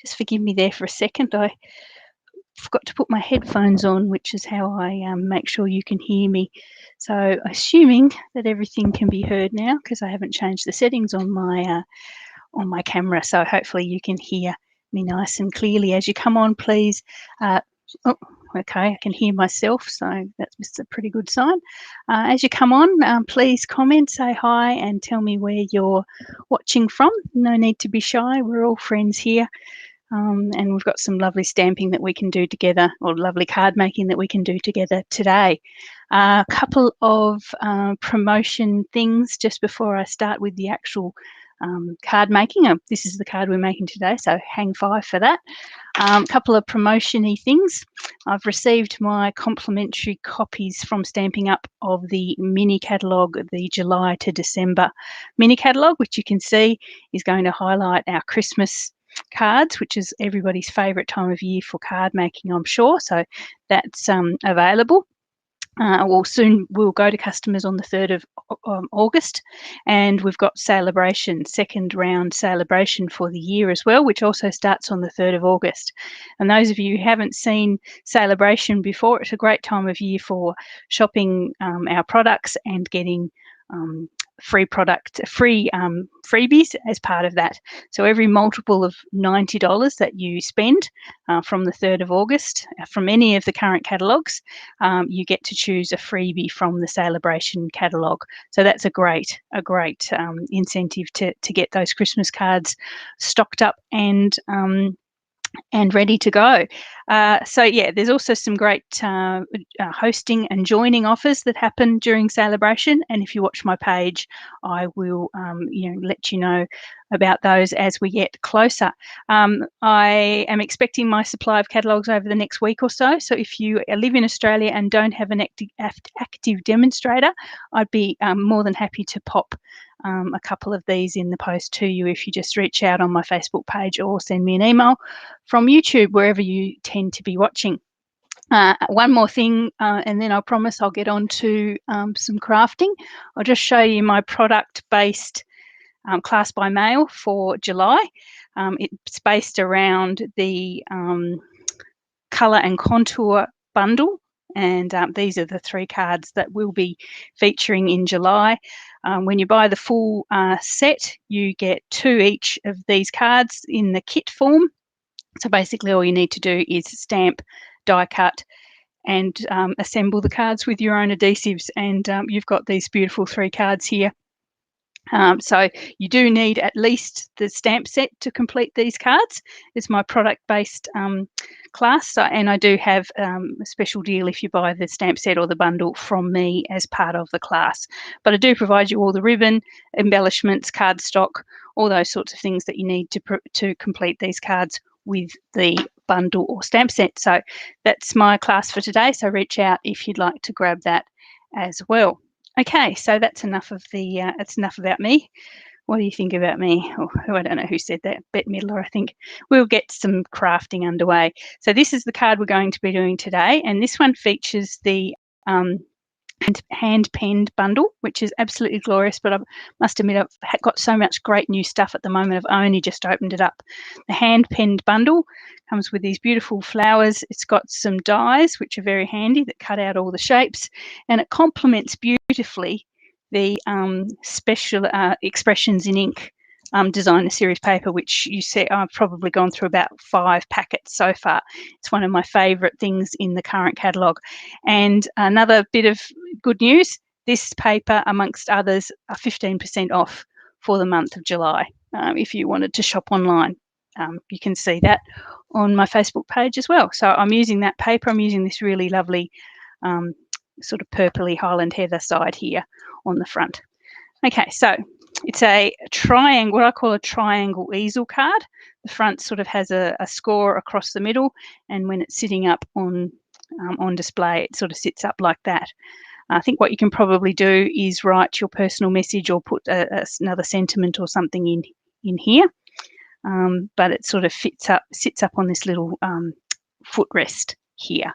Just forgive me there for a second. I forgot to put my headphones on, which is how I make sure you can hear me. So assuming that everything can be heard now, because I haven't changed the settings on my camera, so hopefully you can hear me nice and clearly. As you come on, please. Oh, okay, I can hear myself, so that's a pretty good sign. As you come on, please comment, say hi, and tell me where you're watching from. No need to be shy. We're all friends here. And we've got some lovely stamping that we can do together, or lovely card making that we can do together today. A couple of promotion things just before I start with the actual card making. This is the card we're making today, so hang 5 for that. A couple of promotion-y things. I've received my complimentary copies from Stamping Up of the mini catalogue, the July to December mini catalogue, which you can see is going to highlight our Christmas cards, which is everybody's favourite time of year for card making, I'm sure. So that's available. Soon we'll go to customers on the 3rd of August, and we've got Celebration, second round Celebration for the year as well, which also starts on the 3rd of August. And those of you who haven't seen Celebration before, it's a great time of year for shopping our products and getting freebies as part of that. So every multiple of $90 that you spend from the 3rd of August from any of the current catalogues, you get to choose a freebie from the Celebration catalogue. So that's a great incentive to get those Christmas cards stocked up and ready to go. So yeah, there's also some great hosting and joining offers that happen during Celebration, and if you watch my page, I will let you know about those as we get closer. I am expecting my supply of catalogues over the next week or so, so if you live in Australia and don't have an active demonstrator, I'd be more than happy to pop a couple of these in the post to you if you just reach out on my Facebook page or send me an email from YouTube, wherever you tend to be watching. One more thing, and then I promise I'll get on to some crafting. I'll just show you my product-based class by mail for July. It's based around the colour and contour bundle, and these are the 3 cards that we'll be featuring in July. When you buy the full set, you get 2 each of these cards in the kit form. So basically all you need to do is stamp, die cut, and assemble the cards with your own adhesives, and you've got these beautiful 3 cards here. So you do need at least the stamp set to complete these cards. It's my product-based class, and I do have a special deal if you buy the stamp set or the bundle from me as part of the class. But I do provide you all the ribbon, embellishments, cardstock, all those sorts of things that you need to complete these cards with the bundle or stamp set. So that's my class for today, so reach out if you'd like to grab that as well. Okay, so that's enough of that's enough about me. What do you think about me? Oh, I don't know who said that, Bette Midler, I think. We'll get some crafting underway. So this is the card we're going to be doing today, and this one features the hand-penned bundle, which is absolutely glorious, but I must admit I've got so much great new stuff at the moment, I've only just opened it up. The hand-penned bundle comes with these beautiful flowers. It's got some dies, which are very handy, that cut out all the shapes, and it complements beautifully the special expressions in ink designer series paper, which you see I've probably gone through about 5 packets so far. It's one of my favourite things in the current catalogue. And another bit of good news, this paper, amongst others, are 15% off for the month of July. If you wanted to shop online, you can see that on my Facebook page as well. So I'm using that paper. I'm using this really lovely sort of purpley Highland Heather side here on the front. Okay, so it's a triangle, what I call a triangle easel card. The front sort of has a score across the middle, and when it's sitting up on display, it sort of sits up like that. I think what you can probably do is write your personal message or put another sentiment or something in here, but it sort of sits up on this little footrest here.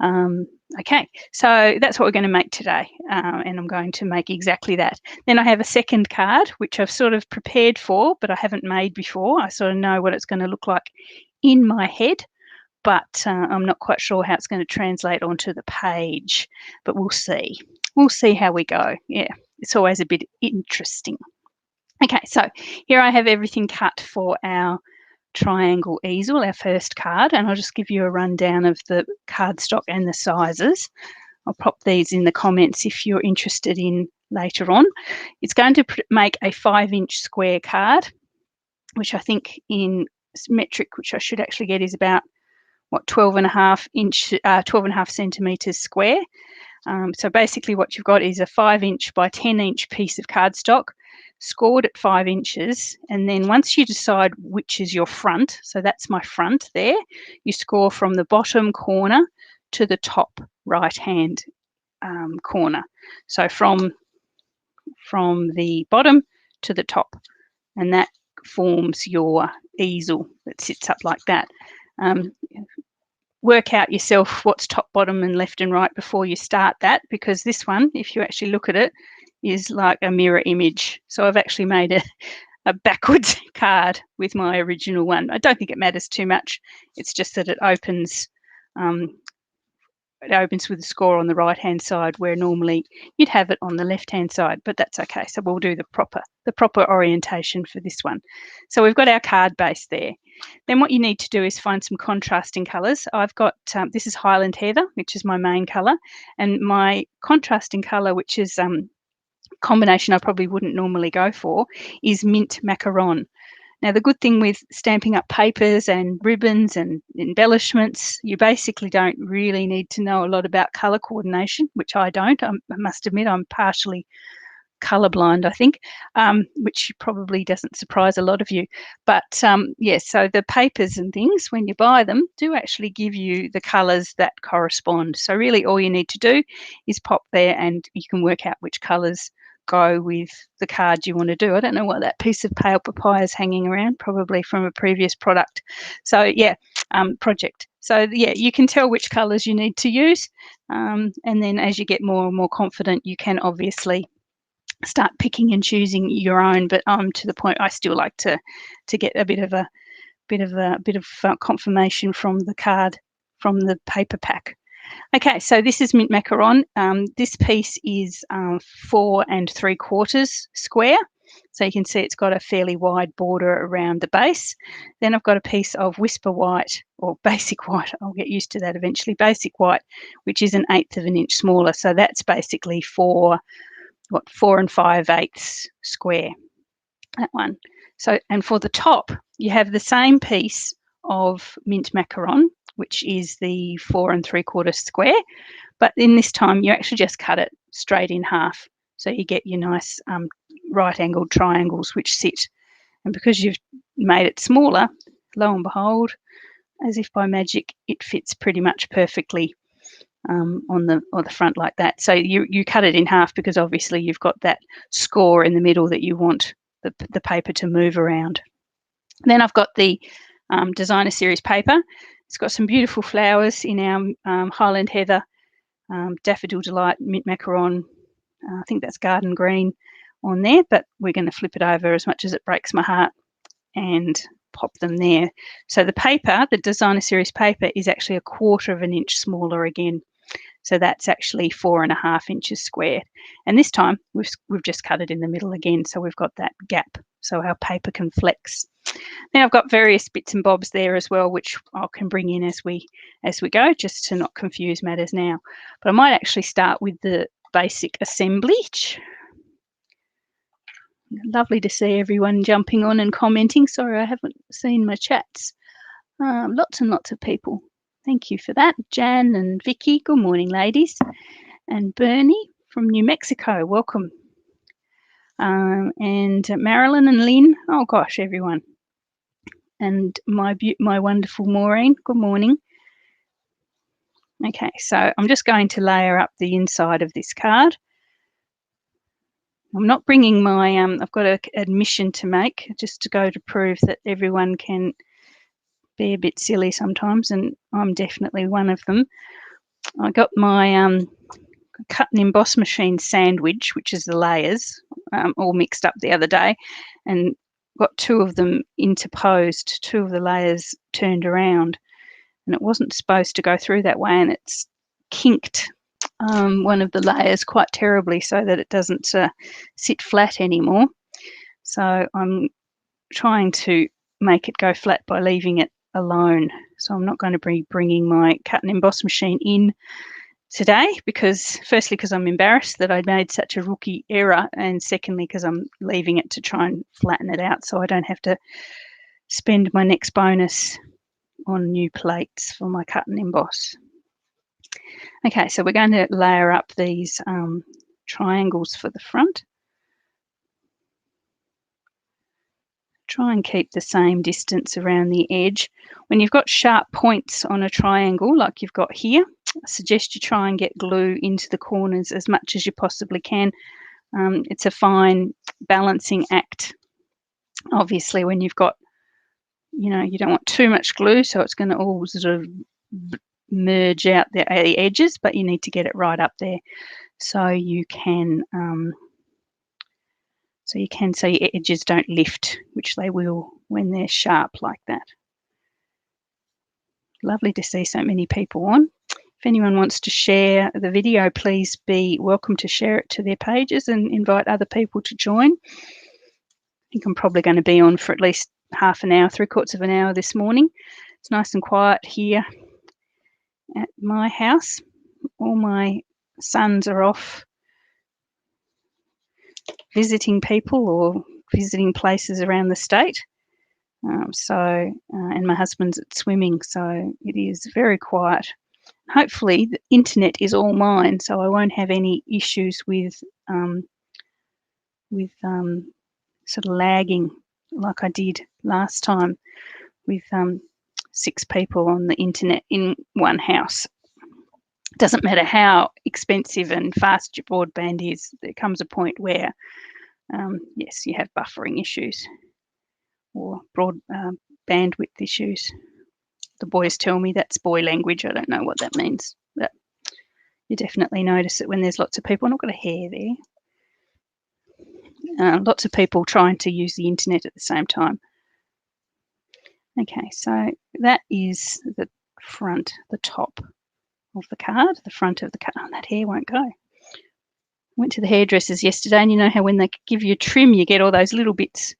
Okay, so that's what we're going to make today, and I'm going to make exactly that. Then I have a second card, which I've sort of prepared for, but I haven't made before. I sort of know what it's going to look like in my head, but I'm not quite sure how it's going to translate onto the page, but we'll see. We'll see how we go. Yeah, it's always a bit interesting. Okay, so here I have everything cut for our triangle easel, our first card, and I'll just give you a rundown of the cardstock and the sizes. I'll pop these in the comments if you're interested in later on. It's going to make a 5-inch square card, which I think in metric, which I should actually get, is about, what, 12.5 centimetres square. So basically what you've got is a 5-inch by 10-inch piece of cardstock scored at 5 inches, and then once you decide which is your front, so that's my front there, you score from the bottom corner to the top right hand corner. So from the bottom to the top, and that forms your easel that sits up like that. Work out yourself what's top, bottom and left and right before you start that, because this one, if you actually look at it, is like a mirror image. So I've actually made a backwards card with my original one. I don't think it matters too much. It's just that it opens with a score on the right hand side, where normally you'd have it on the left hand side, but that's okay. So we'll do the proper orientation for this one. So we've got our card base there. Then what you need to do is find some contrasting colours. I've got, this is Highland Heather, which is my main colour, and my contrasting colour, which is combination I probably wouldn't normally go for, is Mint Macaron. Now, the good thing with stamping up papers and ribbons and embellishments, you basically don't really need to know a lot about colour coordination, which I don't. I must admit I'm partially colourblind, I think, which probably doesn't surprise a lot of you. But yeah, so the papers and things, when you buy them, do actually give you the colours that correspond. So really all you need to do is pop there and you can work out which colours go with the card you want to do. I don't know what that piece of paper pie is hanging around, probably from a previous product. So yeah, project. So yeah, you can tell which colours you need to use, and then as you get more and more confident, you can obviously start picking and choosing your own. But to the point, I still like to get a bit of confirmation from the card, from the paper pack. Okay, so this is Mint Macaron. This piece is 4 3/4 square. So you can see it's got a fairly wide border around the base. Then I've got a piece of Whisper White, or Basic White, I'll get used to that eventually, Basic White, which is 1/8 of an inch smaller. So that's basically 4 5/8 square, that one. So, and for the top, you have the same piece of Mint Macaron, which is the 4 3/4 square, but in this time you actually just cut it straight in half. So you get your nice right angled triangles which sit. And because you've made it smaller, lo and behold, as if by magic, it fits pretty much perfectly on the front like that. So you cut it in half because obviously you've got that score in the middle that you want the paper to move around. Then I've got the designer series paper. It's got some beautiful flowers in our Highland Heather, Daffodil Delight, Mint Macaron. I think that's Garden Green on there, but we're going to flip it over as much as it breaks my heart and pop them there. So the paper, the designer series paper, is actually 1/4 of an inch smaller again. So that's actually 4 1/2 inches square. And this time we've just cut it in the middle again, so we've got that gap so our paper can flex. Then I've got various bits and bobs there as well, which I can bring in as we go, just to not confuse matters now. But I might actually start with the basic assemblage. Lovely to see everyone jumping on and commenting. Sorry, I haven't seen my chats. Lots and lots of people. Thank you for that. Jan and Vicky, good morning, ladies. And Bernie from New Mexico, welcome. And Marilyn and Lynn, oh gosh, everyone. And my wonderful Maureen, good morning. Okay, so I'm just going to layer up the inside of this card. I'm not bringing my, I've got an admission to make, just to go to prove that everyone can be a bit silly sometimes, and I'm definitely one of them. I got my cut and emboss machine sandwich, which is the layers, all mixed up the other day, and got 2 of them interposed, 2 of the layers turned around, and it wasn't supposed to go through that way, and it's kinked one of the layers quite terribly so that it doesn't sit flat anymore. So I'm trying to make it go flat by leaving it alone. So I'm not going to be bringing my cut and emboss machine in today, because firstly because I'm embarrassed that I made such a rookie error, and secondly because I'm leaving it to try and flatten it out so I don't have to spend my next bonus on new plates for my cut and emboss. Okay, so we're going to layer up these triangles for the front. Try and keep the same distance around the edge. When you've got sharp points on a triangle like you've got here, I suggest you try and get glue into the corners as much as you possibly can. It's a fine balancing act. Obviously, when you've got, you don't want too much glue, so it's going to all sort of merge out the edges, but you need to get it right up there so you can so your edges don't lift, which they will when they're sharp like that. Lovely to see so many people on. If anyone wants to share the video, please be welcome to share it to their pages and invite other people to join. I think I'm probably going to be on for at least half an hour, 3/4 of an hour this morning. It's nice and quiet here at my house. All my sons are off visiting people or visiting places around the state. And my husband's at swimming, so it is very quiet. Hopefully the internet is all mine, so I won't have any issues with sort of lagging like I did last time with 6 people on the internet in one house. It doesn't matter how expensive and fast your broadband is, there comes a point where yes, you have buffering issues or bandwidth issues. The boys tell me that's boy language. I don't know what that means, but you definitely notice it when there's lots of people. And I've got a hair there. Lots of people trying to use the internet at the same time. Okay, so that is the front, the top of the card, the front of the card. Oh, that hair won't go. Went to the hairdressers yesterday, and you know how when they give you a trim, you get all those little bits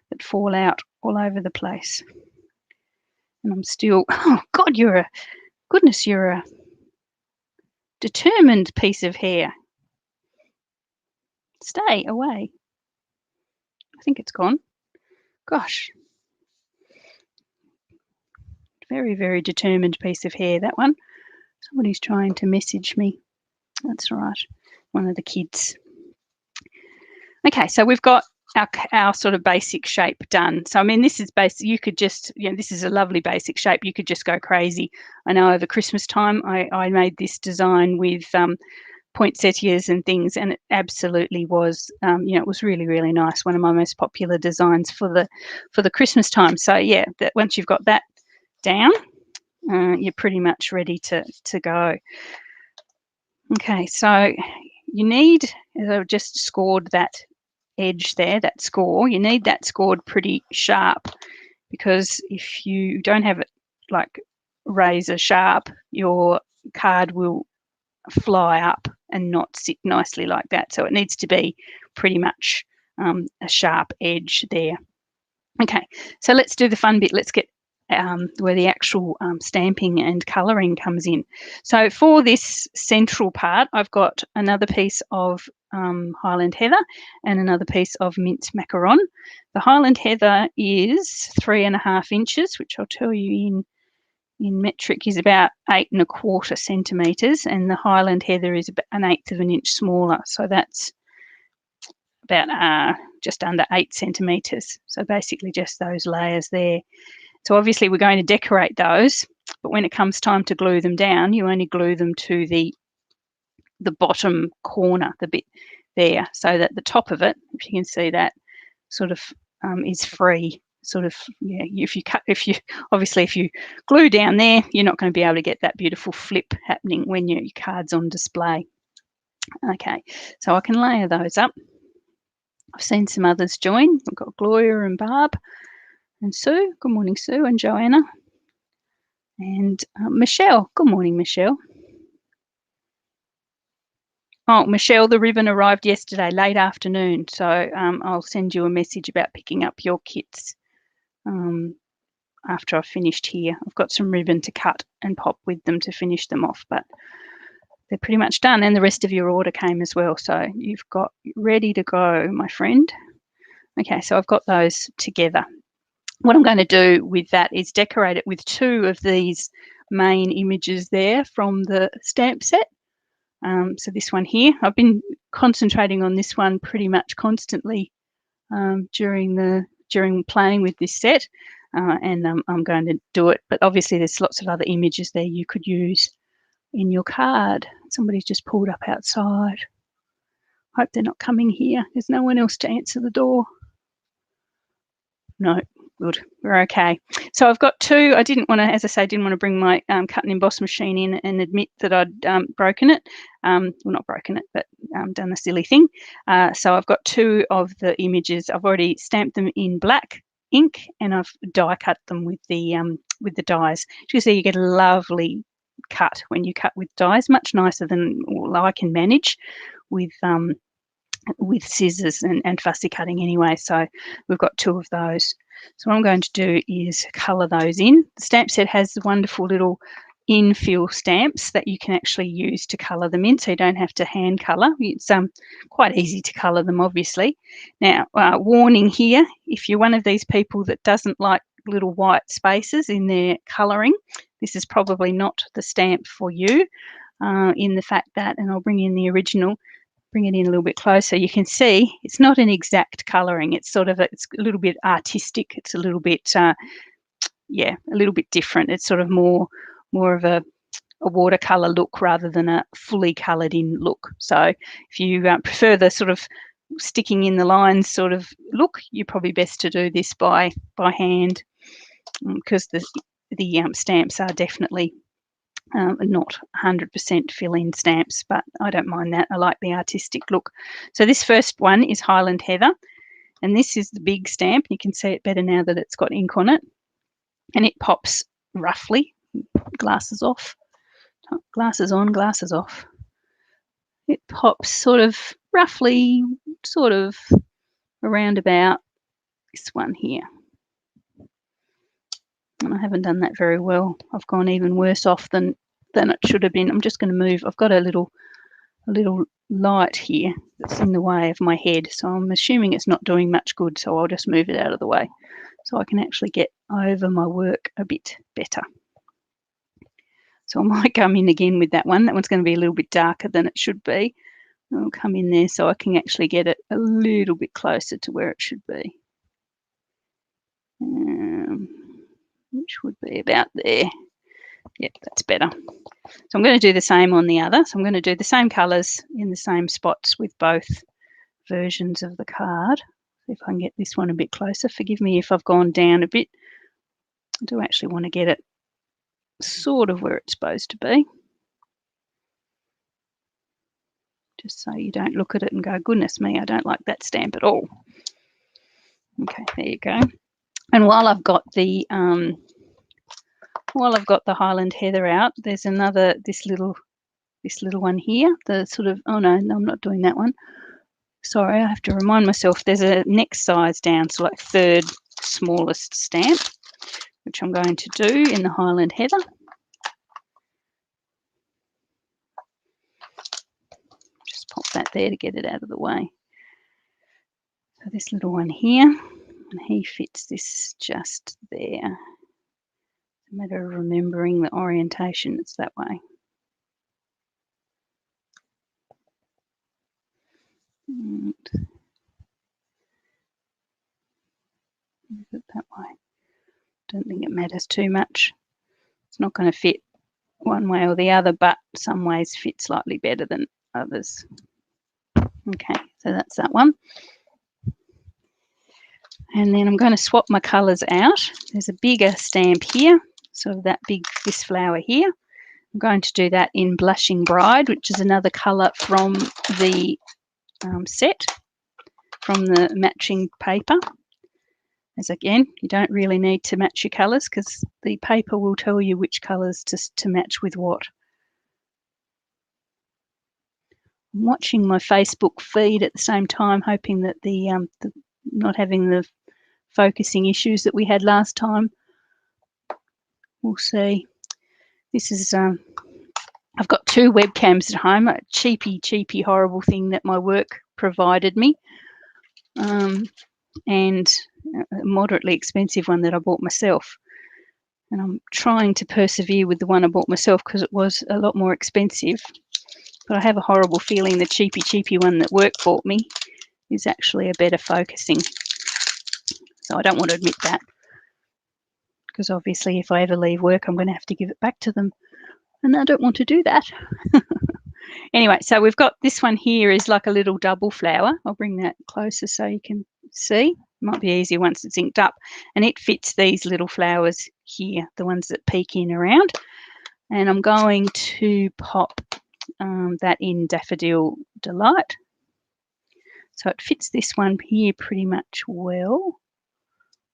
that fall out all over the place. And I'm still, oh God, you're a determined piece of hair. Stay away. I think it's gone. Gosh. Very, very determined piece of hair, that one. Somebody's trying to message me. That's all right. One of the kids. Okay, so we've got our sort of basic shape done. So I mean, this is basic. You could just, this is a lovely basic shape. You could just go crazy. I know over Christmas time I made this design with poinsettias and things, and it absolutely was, it was really, really nice. One of my most popular designs for the Christmas time. So yeah, that once you've got that down, you're pretty much ready to go. Okay, so you need, as I've just scored that edge there, that score, you need that scored pretty sharp, because if you don't have it like razor sharp, your card will fly up and not sit nicely like that. So it needs to be pretty much a sharp edge there. Okay, so let's do the fun bit. Let's get where the actual stamping and colouring comes in. So for this central part, I've got another piece of Highland Heather and another piece of mint macaron. The Highland Heather is 3.5 inches, which I'll tell you in metric is about 8 1/4 centimetres, and the Highland Heather is about 1/8 of an inch smaller. So that's about just under 8 centimetres. So basically just those layers there. So obviously we're going to decorate those, but when it comes time to glue them down, you only glue them to the bottom corner, the bit there, so that the top of it, if you can see that, sort of is free. sort of, yeah, if you obviously if you glue down there, you're not going to be able to get that beautiful flip happening when your card's on display. Okay, so I can layer those up. I've seen some others join. We've got Gloria and Barb and Sue. Good morning, Sue, and Joanna. And Michelle. Good morning, Michelle. Oh, Michelle, the ribbon arrived yesterday, late afternoon. So I'll send you a message about picking up your kits after I've finished here. I've got some ribbon to cut and pop with them to finish them off, but they're pretty much done. And the rest of your order came as well. So you've got ready to go, my friend. Okay, so I've got those together. What I'm going to do with that is decorate it with 2 of these main images there from the stamp set. So this one here, I've been concentrating on this one pretty much constantly during playing with this set, and I'm going to do it. But obviously, there's lots of other images there you could use in your card. Somebody's just pulled up outside. Hope they're not coming here. There's no one else to answer the door. No, good. We're okay. So I've got 2. I didn't want to, as I say, didn't want to bring my cut and emboss machine in and admit that I'd broken it. Well, not broken it, but done a silly thing. So I've got 2 of the images. I've already stamped them in black ink, and I've die cut them with the dies. You can see you get a lovely cut when you cut with dies, much nicer than I can manage with scissors and fussy cutting anyway. So we've got 2 of those. So what I'm going to do is colour those in. The stamp set has wonderful little infill stamps that you can actually use to colour them in, so you don't have to hand colour. It's quite easy to colour them, obviously. Now, warning here, if you're one of these people that doesn't like little white spaces in their colouring, this is probably not the stamp for you, in the fact that, and I'll bring in the original, bring it in a little bit closer, you can see it's not an exact colouring. It's sort of it's a little bit artistic. It's a little bit, yeah, a little bit different. It's sort of more of a watercolour look rather than a fully coloured in look. So if you prefer the sort of sticking in the lines sort of look, you're probably best to do this by hand, because the stamps are definitely not 100% fill-in stamps, but I don't mind that. I like the artistic look. So this first one is Highland Heather, and this is the big stamp. You can see it better now that it's got ink on it, and it pops roughly, glasses off, glasses on, glasses off. It pops sort of roughly, sort of around about this one here. And I haven't done that very well. I've gone even worse off than it should have been. I'm just going to move. I've got a little light here that's in the way of my head, so I'm assuming it's not doing much good, so I'll just move it out of the way so I can actually get over my work a bit better. So I might come in again with that one. That one's going to be a little bit darker than it should be. I'll come in there so I can actually get it a little bit closer to where it should be. Which would be about there. Yep, that's better. So I'm going to do the same on the other. So I'm going to do the same colours in the same spots with both versions of the card. If I can get this one a bit closer. Forgive me if I've gone down a bit. I do actually want to get it sort of where it's supposed to be. Just so you don't look at it and go, goodness me, I don't like that stamp at all. Okay, there you go. And while I've got the Highland Heather out, there's another, this little one here, the sort of, oh no, I'm not doing that one. Sorry, I have to remind myself there's a next size down, so like 3rd smallest stamp, which I'm going to do in the Highland Heather. Just pop that there to get it out of the way. So this little one here, and he fits this just there. It's a matter of remembering the orientation, it's that way. And move it that way. Don't think it matters too much. It's not going to fit one way or the other, but some ways fit slightly better than others. Okay, so that's that one. And then I'm going to swap my colours out. There's a bigger stamp here, sort of this flower here. I'm going to do that in Blushing Bride, which is another colour from the set, from the matching paper. As again, you don't really need to match your colours because the paper will tell you which colours to match with what. I'm watching my Facebook feed at the same time, hoping that the not having the focusing issues that we had last time. We'll see. This is I've got 2 webcams at home, a cheapy horrible thing that my work provided me, and a moderately expensive one that I bought myself. And I'm trying to persevere with the one I bought myself because it was a lot more expensive. But I have a horrible feeling the cheapy one that work bought me is actually a better focusing. So I don't want to admit that, because obviously if I ever leave work, I'm going to have to give it back to them. And I don't want to do that. Anyway, so we've got this one here is like a little double flower. I'll bring that closer so you can see. It might be easier once it's inked up. And it fits these little flowers here, the ones that peek in around. And I'm going to pop that in Daffodil Delight. So it fits this one here pretty much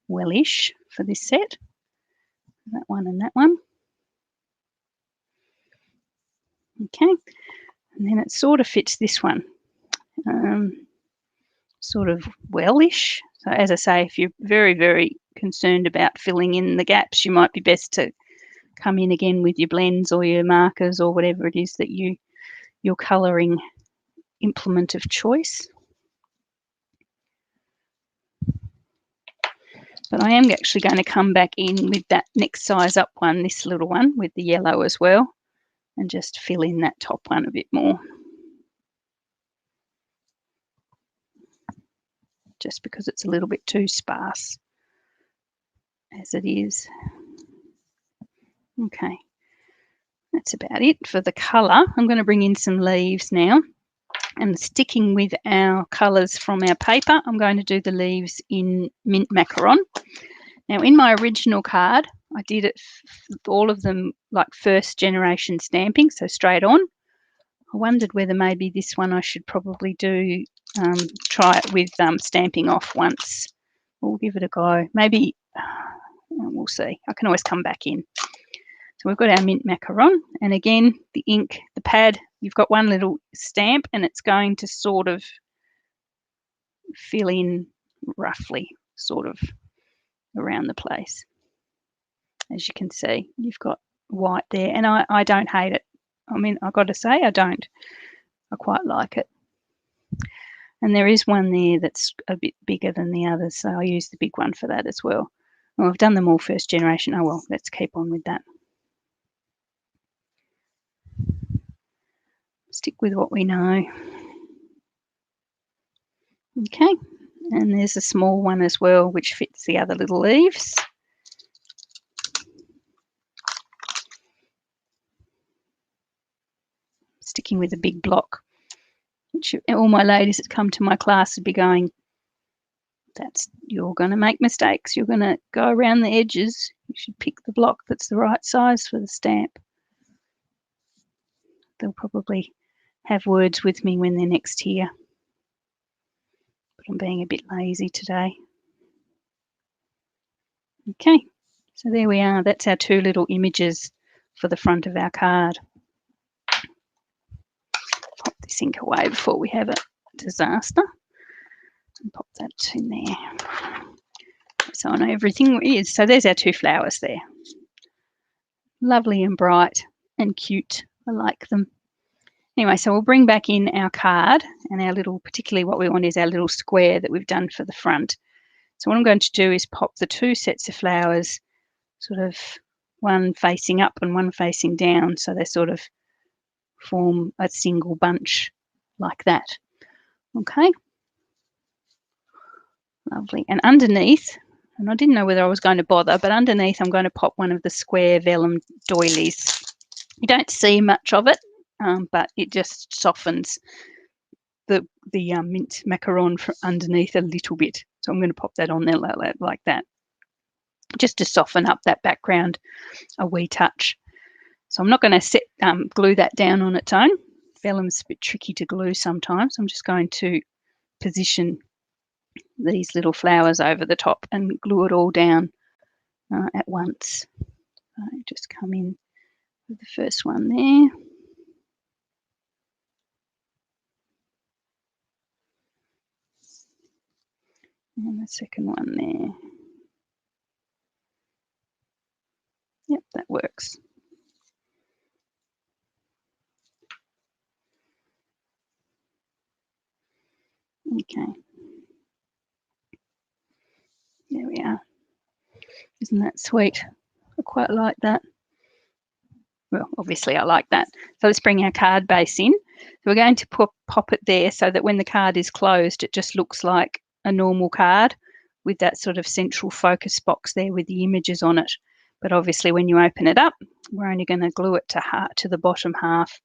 wellish for this set. That one and that one. Okay, and then it sort of fits this one, sort of wellish. So as I say, if you're very concerned about filling in the gaps, you might be best to come in again with your blends or your markers or whatever it is that your colouring implement of choice. But I am actually going to come back in with that next size up one, this little one with the yellow as well, and just fill in that top one a bit more. Just because it's a little bit too sparse as it is. Okay, that's about it for the colour. I'm going to bring in some leaves now, and sticking with our colours from our paper, I'm going to do the leaves in Mint Macaron. Now in my original card, I did it all of them like 1st generation stamping, so straight on. I wondered whether maybe this one I should probably do try it with stamping off once. We'll give it a go. Maybe we'll see. I can always come back in. So we've got our Mint Macaron, and again the ink, the pad, you've got one little stamp and it's going to sort of fill in roughly sort of around the place. As you can see, you've got white there, and I don't hate it. I mean, I've got to say I don't. I quite like it. And there is one there that's a bit bigger than the others, so I use the big one for that as well. Well, I've done them all 1st generation. Oh well, let's keep on with that. Stick with what we know. Okay, and there's a small one as well which fits the other little leaves. Sticking with a big block, which all my ladies that come to my class would be going, you're going to make mistakes. You're going to go around the edges. You should pick the block that's the right size for the stamp. They'll probably have words with me when they're next here. But I'm being a bit lazy today. Okay, so there we are. That's our 2 little images for the front of our card. Pop this ink away before we have a disaster. And pop that in there. So I know everything is. So there's our 2 flowers there. Lovely and bright and cute. I like them. Anyway, so we'll bring back in our card and our little, particularly what we want is our little square that we've done for the front. So what I'm going to do is pop the 2 sets of flowers, sort of one facing up and one facing down, so they sort of form a single bunch like that. Okay. Lovely. And underneath, and I didn't know whether I was going to bother, but underneath I'm going to pop one of the square vellum doilies. You don't see much of it, but it just softens the mint macaron from underneath a little bit. So I'm going to pop that on there like that, just to soften up that background a wee touch. So I'm not going to glue that down on its own. Vellum's a bit tricky to glue sometimes. I'm just going to position these little flowers over the top and glue it all down at once. So just come in with the first one there. And the second one there. Yep, that works. Okay. There we are. Isn't that sweet? I quite like that. Well, obviously I like that. So let's bring our card base in. So we're going to pop it there so that when the card is closed, it just looks like a normal card with that sort of central focus box there with the images on it. But obviously when you open it up, we're only going to glue it to the bottom half,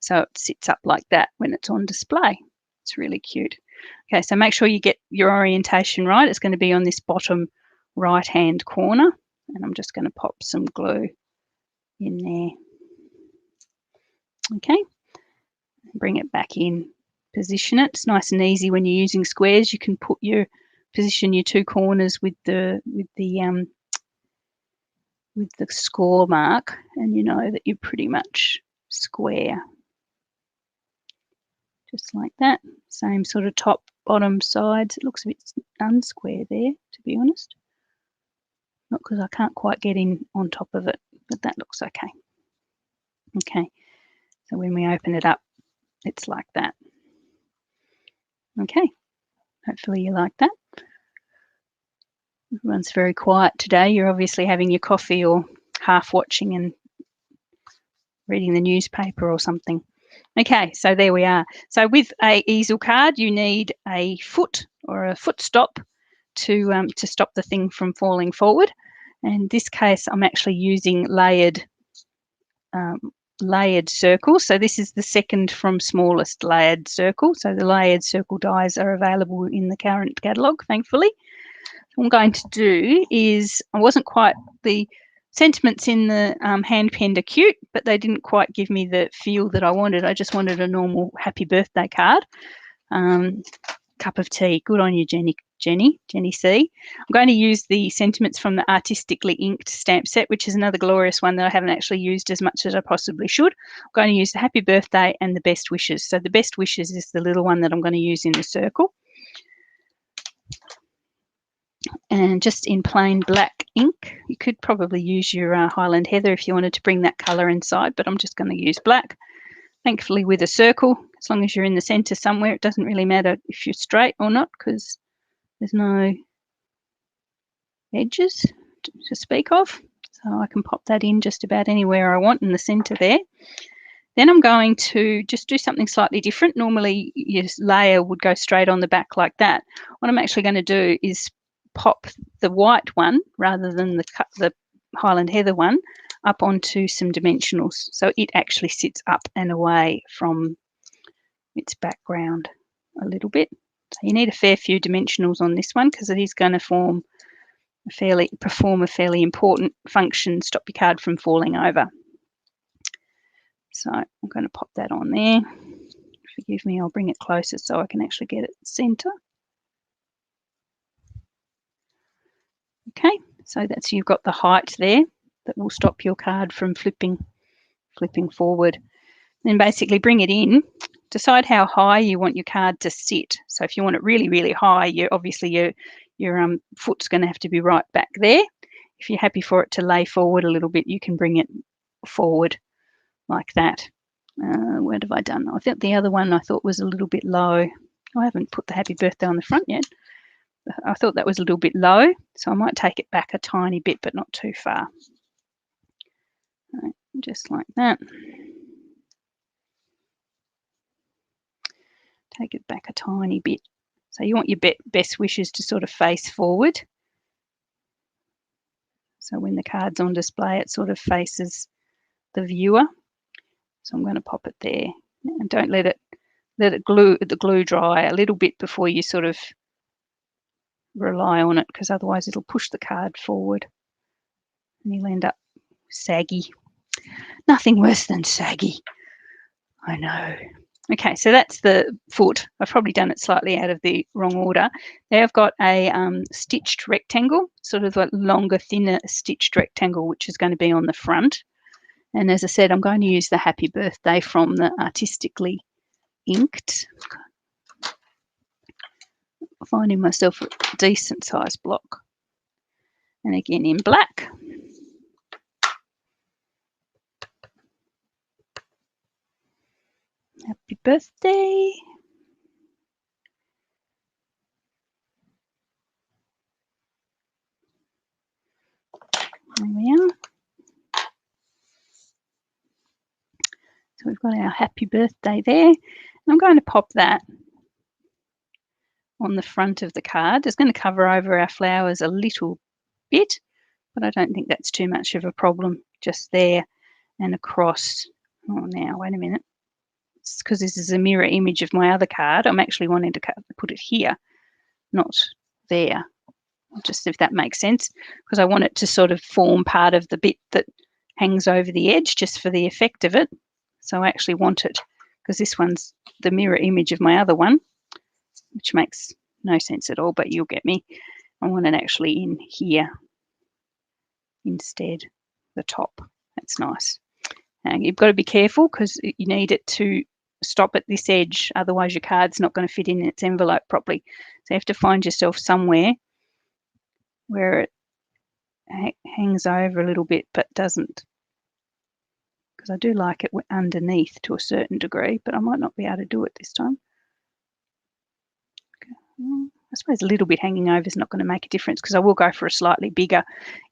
so it sits up like that when it's on display. It's really cute. Okay, so make sure you get your orientation right. It's going to be on this bottom right-hand corner, and I'm just going to pop some glue in there. Okay, bring it back in, position it. It's nice and easy when you're using squares. You can position your two corners with the score mark, and you know that you're pretty much square. Just like that. Same sort of top, bottom, sides. It looks a bit unsquare there, to be honest. Not because I can't quite get in on top of it, but that looks okay. Okay, so when we open it up, it's like that. Okay, hopefully you like that. Everyone's very quiet today. You're obviously having your coffee or half watching and reading the newspaper or something. Okay, so there we are. So with a easel card, you need a foot or a foot stop to stop the thing from falling forward. And in this case, I'm actually using layered circles. So this is the second from smallest layered circle. So the layered circle dies are available in the current catalogue, thankfully. What I'm going to do is, the sentiments in the hand penned are cute, but they didn't quite give me the feel that I wanted. I just wanted a normal happy birthday card. Cup of tea. Good on you, Jenny C. I'm going to use the sentiments from the Artistically Inked stamp set, which is another glorious one that I haven't actually used as much as I possibly should. I'm going to use the happy birthday and the best wishes. So the best wishes is the little one that I'm going to use in the circle. And just in plain black ink. You could probably use your Highland Heather if you wanted to bring that colour inside, but I'm just going to use black. Thankfully with a circle, as long as you're in the centre somewhere, it doesn't really matter if you're straight or not because there's no edges to speak of. So I can pop that in just about anywhere I want in the centre there. Then I'm going to just do something slightly different. Normally your layer would go straight on the back like that. What I'm actually going to do is pop the white one rather than the Highland Heather one up onto some dimensionals. So it actually sits up and away from its background a little bit. So you need a fair few dimensionals on this one because it is going to perform a fairly important function, stop your card from falling over. So I'm going to pop that on there. Forgive me, I'll bring it closer so I can actually get it centre. Okay, so that's, you've got the height there that will stop your card from flipping forward. Then basically bring it in. Decide how high you want your card to sit. So if you want it really, really high, obviously your foot's going to have to be right back there. If you're happy for it to lay forward a little bit, you can bring it forward like that. What have I done? I think the other one I thought was a little bit low. I haven't put the happy birthday on the front yet. I thought that was a little bit low, so I might take it back a tiny bit, but not too far. Right, just like that. Take it back a tiny bit. So you want your best wishes to sort of face forward. So when the card's on display, it sort of faces the viewer. So I'm going to pop it there, and don't let the glue dry a little bit before you sort of rely on it, because otherwise it'll push the card forward and you'll end up saggy. Nothing worse than saggy. I know. Okay, so that's the foot. I've probably done it slightly out of the wrong order. There I've got a stitched rectangle, sort of a longer, thinner stitched rectangle, which is going to be on the front. And as I said, I'm going to use the Happy Birthday from the Artistically Inked. Finding myself a decent size block. And again in black. Happy birthday. There we are. So we've got our happy birthday there. And I'm going to pop that on the front of the card. It's going to cover over our flowers a little bit, but I don't think that's too much of a problem. Just there and across. Oh, now, wait a minute. It's because this is a mirror image of my other card. I'm actually wanting to put it here, not there. Just if that makes sense, because I want it to sort of form part of the bit that hangs over the edge just for the effect of it. So I actually want it, because this one's the mirror image of my other one, which makes no sense at all, but you'll get me. I want it actually in here instead, the top. That's nice. Now you've got to be careful, because you need it to stop at this edge, otherwise your card's not going to fit in its envelope properly. So you have to find yourself somewhere where it hangs over a little bit but doesn't, because I do like it underneath to a certain degree, but I might not be able to do it this time. Okay. I suppose a little bit hanging over is not going to make a difference, because I will go for a slightly bigger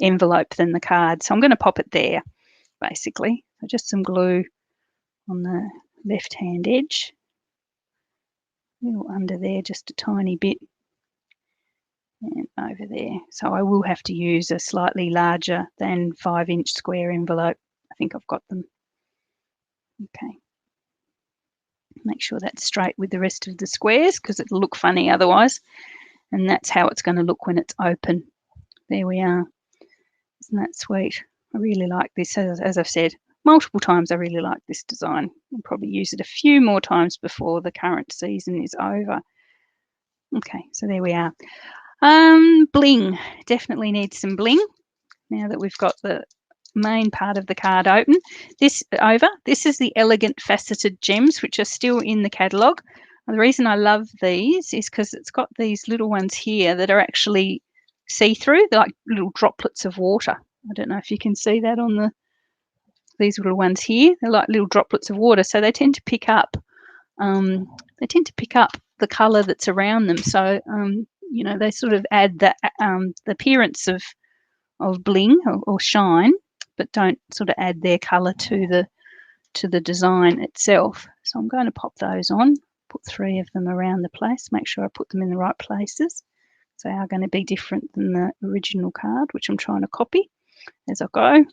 envelope than the card. So I'm going to pop it there, basically. So just some glue on the left-hand edge, a little under there, just a tiny bit, and over there. So I will have to use a slightly larger than 5-inch square envelope. I think I've got them. Okay. Make sure that's straight with the rest of the squares, because it'll look funny otherwise. And that's how it's going to look when it's open. There we are. Isn't that sweet? I really like this. As I've said multiple times, I really like this design. I'll probably use it a few more times before the current season is over. Okay, so there we are. Bling. Definitely needs some bling now that we've got the main part of the card open. This is the Elegant Faceted Gems, which are still in the catalogue. And the reason I love these is because it's got these little ones here that are actually see-through. They're like little droplets of water. I don't know if you can see that on these little ones here. They're like little droplets of water, so they tend to pick up the colour that's around them. So you know, they sort of add the appearance of bling or shine, but don't sort of add their colour to the design itself. So I'm going to pop those on, put 3 of them around the place, make sure I put them in the right places. So they are going to be different than the original card, which I'm trying to copy as I go,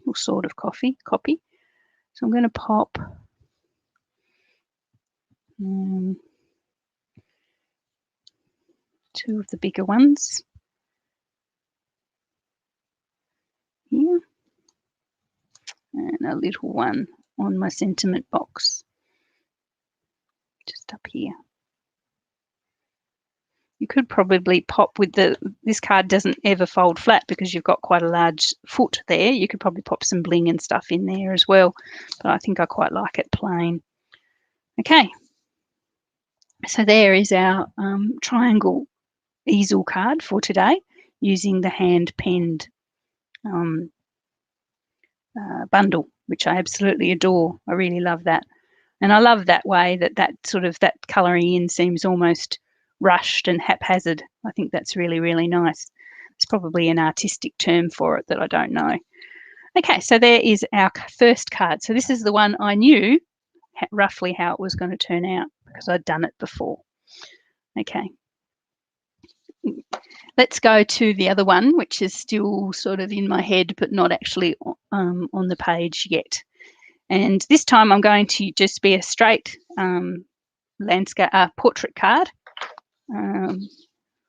or sort of copy. So I'm going to pop 2 of the bigger ones here, and a little one on my sentiment box just up here. You could probably pop with this card doesn't ever fold flat because you've got quite a large foot there. You could probably pop some bling and stuff in there as well, but I think I quite like it plain. Okay, so there is our triangle easel card for today, using the hand-penned bundle, which I absolutely adore. I really love that. And I love that way that colouring in seems almost rushed and haphazard. I think that's really, really nice. It's probably an artistic term for it that I don't know. Okay, so there is our first card. So this is the one I knew roughly how it was going to turn out because I'd done it before. Okay. Let's go to the other one, which is still sort of in my head, but not actually on the page yet. And this time I'm going to just be a straight landscape portrait card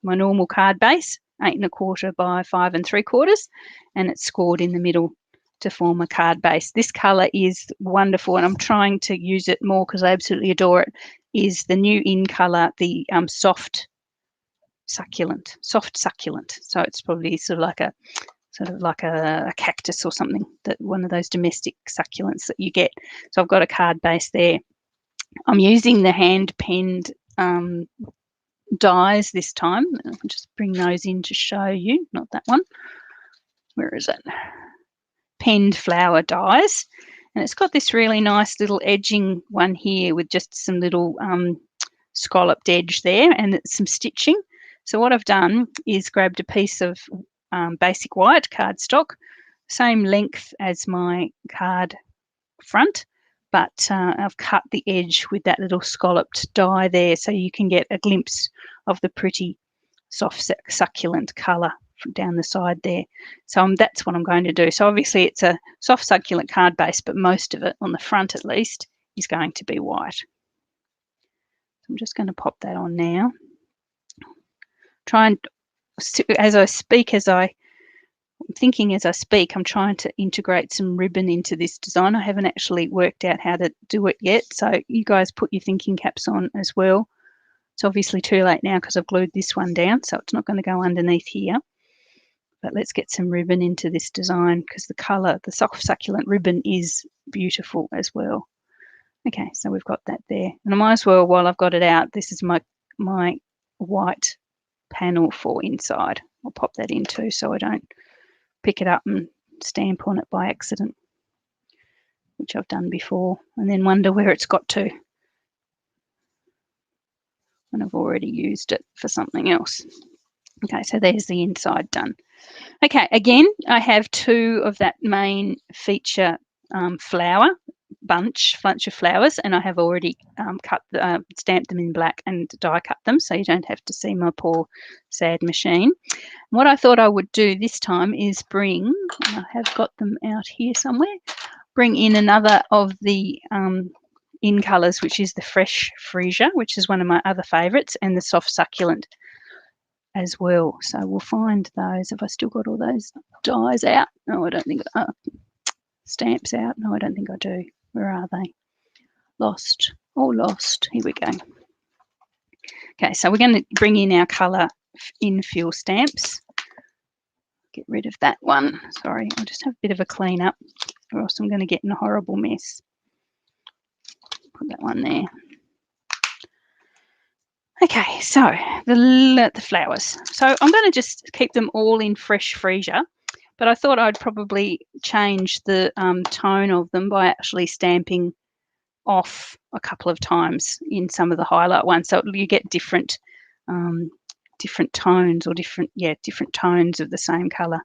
my normal card base, 8 1/4 by 5 3/4, and it's scored in the middle to form a card base. This colour is wonderful, and I'm trying to use it more because I absolutely adore it, is the new in colour, the soft succulent. So it's probably sort of like a cactus or something, that one of those domestic succulents that you get. So I've got a card base there. I'm using the hand penned dies this time. I'll just bring those in to show you, not that one. Where is it? Penned flower dies. And it's got this really nice little edging one here with just some little scalloped edge there and some stitching. So what I've done is grabbed a piece of basic white cardstock, same length as my card front, but I've cut the edge with that little scalloped die there, so you can get a glimpse of the pretty soft succulent colour down the side there. So that's what I'm going to do. So obviously it's a soft succulent card base, but most of it, on the front at least, is going to be white. So I'm just going to pop that on now. Try and, as I speak, I'm trying to integrate some ribbon into this design. I haven't actually worked out how to do it yet, so you guys put your thinking caps on as well. It's obviously too late now because I've glued this one down, so it's not going to go underneath here. But let's get some ribbon into this design because the colour, the soft succulent ribbon, is beautiful as well. Okay, so we've got that there. And I might as well, while I've got it out, this is my white panel for inside. I'll pop that in too so I don't pick it up and stamp on it by accident, which I've done before, and then wonder where it's got to when I've already used it for something else. Okay, so there's the inside done. Okay, again, I have 2 of that main feature flower bunch of flowers, and I have already stamped them in black and die cut them, so you don't have to see my poor sad machine. What I thought I would do this time is bring, I have got them out here somewhere, bring in another of the in colours, which is the fresh freesia, which is one of my other favourites, and the soft succulent as well. So we'll find those. Have I still got all those dies out? No, I don't think. Stamps out? No, I don't think I do. Where are they? Lost. All lost. Here we go. Okay, so we're going to bring in our colour infill stamps. Get rid of that one. Sorry, I'll just have a bit of a clean up, or else I'm going to get in a horrible mess. Put that one there. Okay, so the flowers. So I'm going to just keep them all in fresh freesia, but I thought I'd probably change the tone of them by actually stamping off a couple of times in some of the highlight ones, so you get different tones, or different tones of the same colour.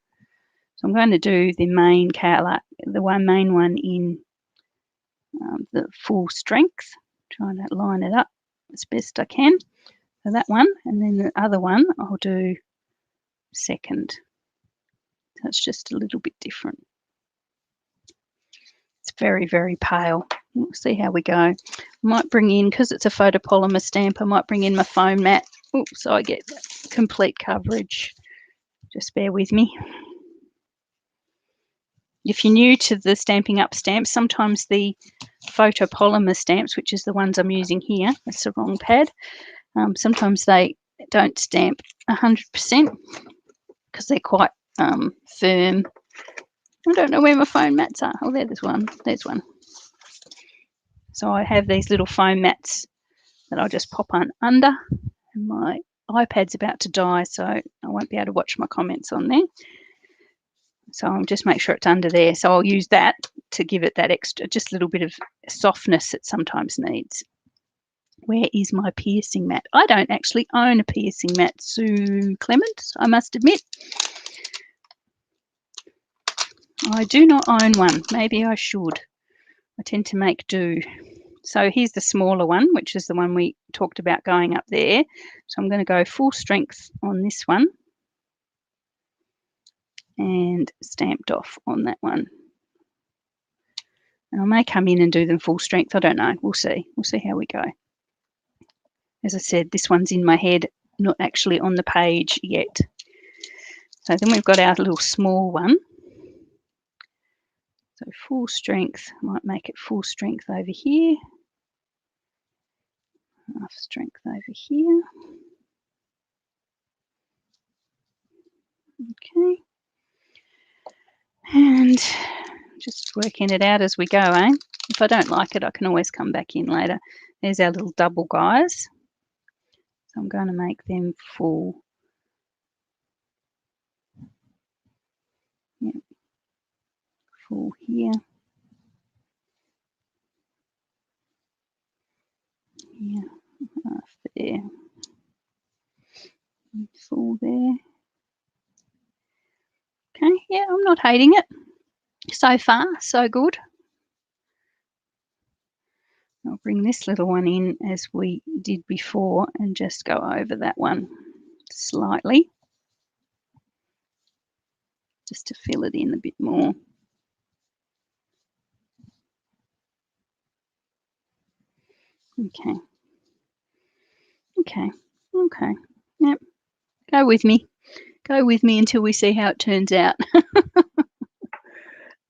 So I'm going to do the main colour, main one in the full strength. Try to line it up as best I can. So that one, and then the other one I'll do second. So it's just a little bit different. It's very, very pale. We'll see how we go. I might bring in, because it's a photopolymer stamp, I might bring in my foam mat. Oops, so I get complete coverage. Just bear with me. If you're new to the Stampin' Up stamps, sometimes the photopolymer stamps, which is the ones I'm using here, that's the wrong pad, sometimes they don't stamp 100% because they're quite firm. I don't know where my foam mats are. Oh, there's one. There's one. So I have these little foam mats that I'll just pop on under. And my iPad's about to die, so I won't be able to watch my comments on there. So I'll just make sure it's under there. So I'll use that to give it that extra, just a little bit of softness it sometimes needs. Where is my piercing mat? I don't actually own a piercing mat, Sue Clement, I must admit. I do not own one. Maybe I should. I tend to make do. So here's the smaller one, which is the one we talked about going up there. So I'm going to go full strength on this one and stamped off on that one. And I may come in and do them full strength. I don't know. We'll see. We'll see how we go. As I said, this one's in my head not actually on the page yet. So then we've got our little small one. So full strength, might make it full strength over here. Half strength over here. Okay. And just working it out as we go, eh? If I don't like it, I can always come back in later. There's our little double guys. So I'm going to make them full. Yep. Full here. Here. Half there. Full there. Okay, yeah, I'm not hating it. So far, so good. I'll bring this little one in as we did before and just go over that one slightly, just to fill it in a bit more. Okay. Okay. Okay. Yep. Go with me. Go with me until we see how it turns out.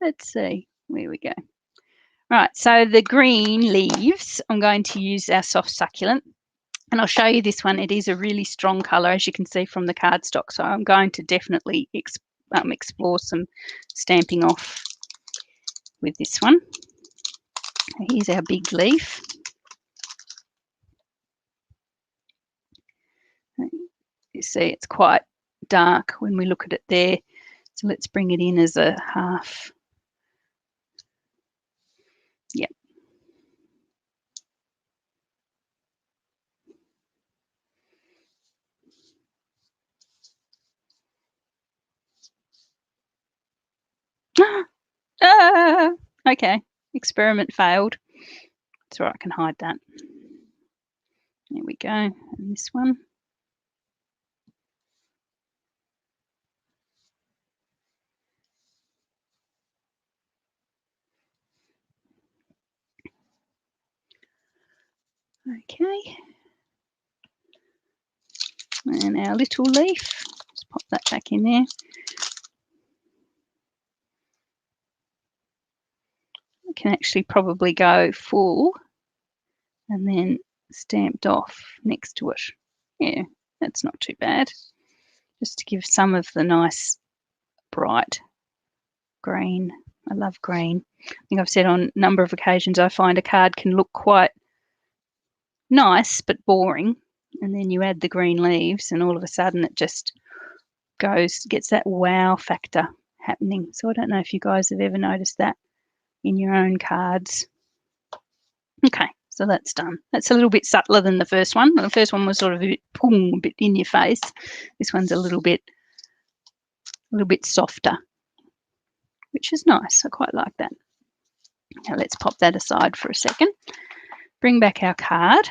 Let's see. There we go. Right, so the green leaves, I'm going to use our soft succulent. And I'll show you this one. It is a really strong colour, as you can see from the cardstock. So I'm going to definitely explore some stamping off with this one. Here's our big leaf. You see it's quite dark when we look at it there. So let's bring it in as a half. Yep. Okay, experiment failed. It's all right, I can hide that. There we go, and this one. Okay. And our little leaf, just pop that back in there. We can actually probably go full and then stamped off next to it. Yeah, that's not too bad. Just to give some of the nice bright green. I love green. I think I've said on a number of occasions I find a card can look quite nice but boring, and then you add the green leaves and all of a sudden it just gets that wow factor happening. So I don't know if you guys have ever noticed that in your own cards. Okay, so that's done. That's a little bit subtler than the first one. The first one was sort of a bit, boom, a bit in your face. This one's a little bit softer, which is nice. I quite like that. Now let's pop that aside for a second. Bring back our card.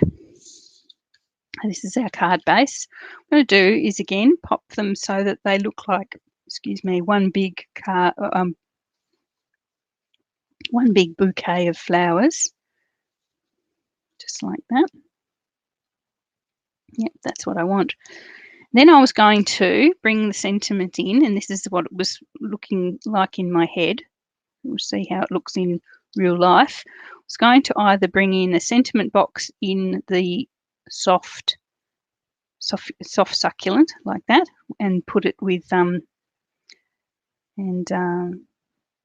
This is our card base. What I'm going to do is again pop them so that they look like, excuse me, one big bouquet of flowers, just like that. Yep, that's what I want. Then I was going to bring the sentiment in, and this is what it was looking like in my head. We'll see how it looks in real life. I was going to either bring in a sentiment box in the soft succulent like that, and put it with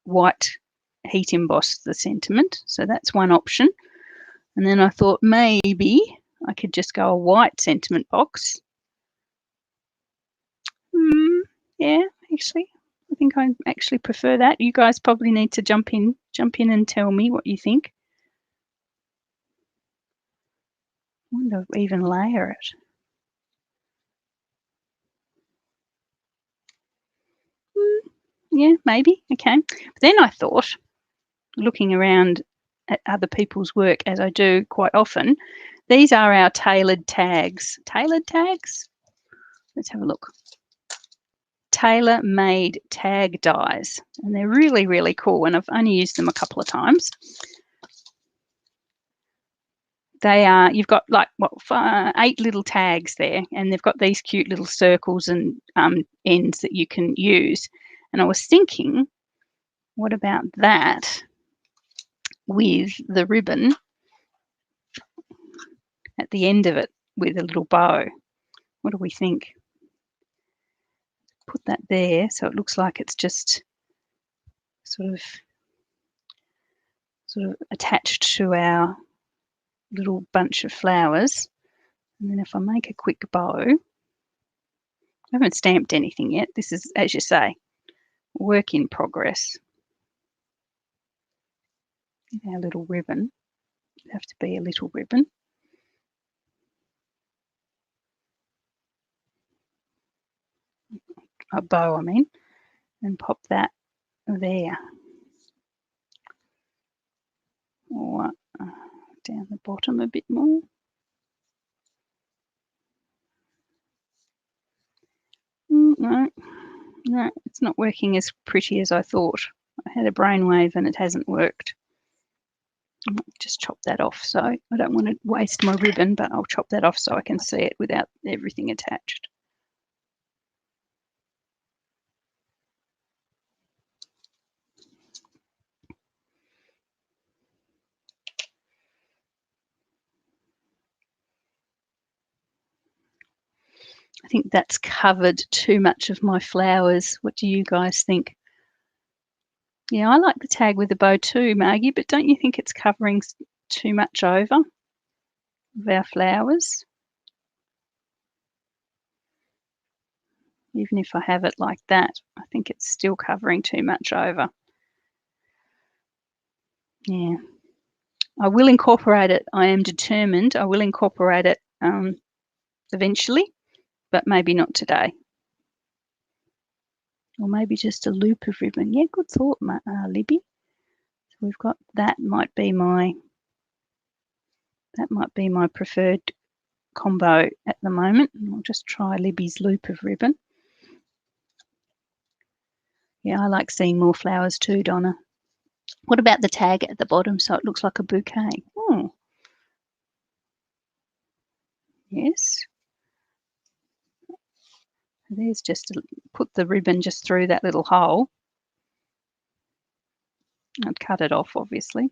white heat emboss the sentiment. So that's one option. And then I thought maybe I could just go a white sentiment box. Yeah, actually, I think I actually prefer that. You guys probably need to jump in and tell me what you think. I wonder if I even layer it. Yeah, maybe. Okay. But then I thought, looking around at other people's work, as I do quite often, these are our tailored tags. Tailored tags? Let's have a look. Tailor-made tag dies, and they're really, really cool, and I've only used them a couple of times. They are, you've got like, what, 8 little tags there, and they've got these cute little circles and ends that you can use. And I was thinking, what about that with the ribbon at the end of it with a little bow? What do we think? Put that there so it looks like it's just sort of attached to our little bunch of flowers. And then if I make a quick bow, I haven't stamped anything yet. This is, as you say, work in progress. Our little ribbon, it'd have to be a little ribbon. A bow, I mean, and pop that there. Or down the bottom a bit more. No, it's not working as pretty as I thought. I had a brainwave and it hasn't worked. I might just chop that off. So I don't want to waste my ribbon, but I'll chop that off so I can see it without everything attached. I think that's covered too much of my flowers. What do you guys think? Yeah, I like the tag with the bow too, Margie, but don't you think it's covering too much over of our flowers? Even if I have it like that, I think it's still covering too much over. Yeah, I will incorporate it. I am determined. I will incorporate it eventually, but maybe not today. Or maybe just a loop of ribbon. Yeah, good thought, Libby. So we've got that. Might be my preferred combo at the moment. And I'll just try Libby's loop of ribbon. Yeah, I like seeing more flowers too, Donna. What about the tag at the bottom so it looks like a bouquet? Oh, yes. There's just put the ribbon just through that little hole. I'd cut it off, obviously.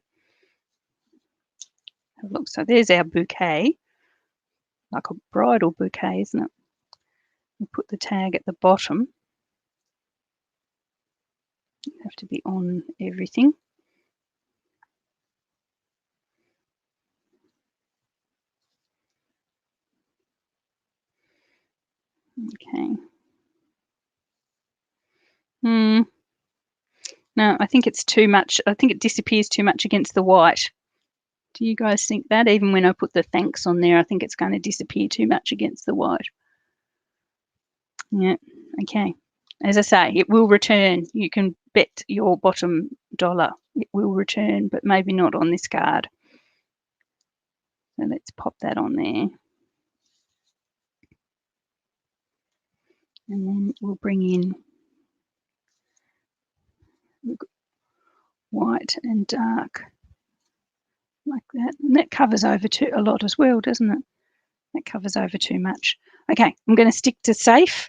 Have a look. So there's our bouquet, like a bridal bouquet, isn't it? We put the tag at the bottom. You have to be on everything. Okay. No, I think it's too much. I think it disappears too much against the white. Do you guys think that? Even when I put the thanks on there, I think it's going to disappear too much against the white. Yeah, okay. As I say, it will return. You can bet your bottom dollar it will return, but maybe not on this card. So let's pop that on there. And then we'll bring in white and dark like that. And that covers over a lot as well, doesn't it? That covers over too much. Okay, I'm going to stick to safe.